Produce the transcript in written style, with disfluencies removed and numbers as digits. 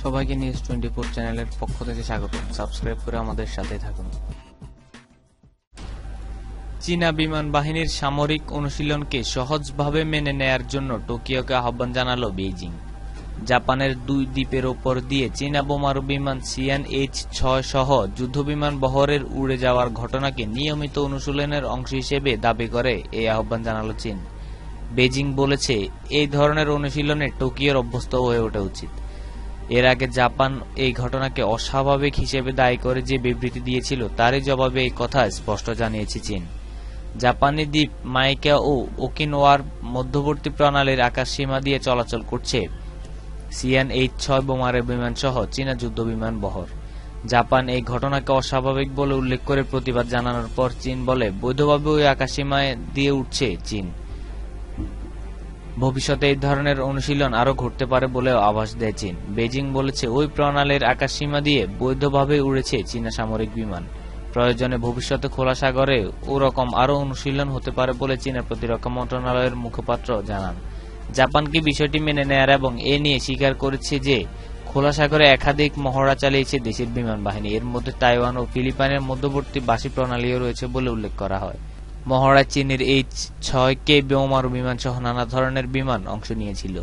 সবাইকে নিউজ 24 চ্যানেলের পক্ষ থেকে স্বাগত। সাবস্ক্রাইব করে আমাদের সাথে থাকুন। চীনা বিমান বাহিনীর সামরিক অনুশীলনকে সহজভাবে মেনে নেয়ার জন্য টোকিওকে আহ্বান জানালো বেইজিং। জাপানের 2 দ্বীপের ওপর দিয়ে চীনা বোমারু বিমান CNH-6 সহ যুদ্ধবিমান বহরের উড়ে যাওয়ার ঘটনাকে নিয়মিত অনুশীলনের অংশ হিসেবে দাবি করে এই আহ্বান জানালো চীন। বেইজিং বলেছে, এই ধরনের অনুশীলনে টোকিওর অভ্যস্ত হয়ে ওঠা উচিত। এর আগে জাপান এই ঘটনাকে অস্বাভাবিক হিসেবে দায়ী করে যে বিবৃতি দিয়েছিল, তারই জবাবে এই কথা স্পষ্ট জানিয়েছে চীন। জাপানি দ্বীপ মাইকা ও ওকিনাওয়ার মধ্যবর্তী প্রণালীর আকাশসীমা দিয়ে চলাচল করছে CNH-6 বোমারু বিমান সহ চীনা যুদ্ধবিমান বহর। জাপান এই ঘটনাকে অস্বাভাবিক বলে উল্লেখ করে প্রতিবাদ জানানোর পর চীন বলে, বৈধভাবে ওই আকাশসীমায় দিয়ে উঠছে চীন। ভবিষ্যতে এই ধরনের অনুশীলন আরও ঘটতে পারে বলেও আভাস দেয় চীন। বেইজিং বলেছে, ওই প্রণালীর আকাশসীমা দিয়ে বৈধভাবে উড়েছে চীনা সামরিক বিমান। প্রয়োজনে ভবিষ্যতে খোলা সাগরে ওরকম আরও অনুশীলন হতে পারে বলে চীনের প্রতিরক্ষা মন্ত্রণালয়ের মুখপাত্র জানান। জাপানকে বিষয়টি মেনে নেয়ার এবং এ নিয়ে স্বীকার করেছে যে খোলা সাগরে একাধিক মহড়া চালিয়েছে দেশের বিমান বাহিনী। এর মধ্যে তাইওয়ান ও ফিলিপাইনের মধ্যবর্তী বাসি প্রণালীও রয়েছে বলে উল্লেখ করা হয়। মহড়ায় চীনের H-6K বোমারু বিমান সহ নানা ধরনের বিমান অংশ নিয়েছিল।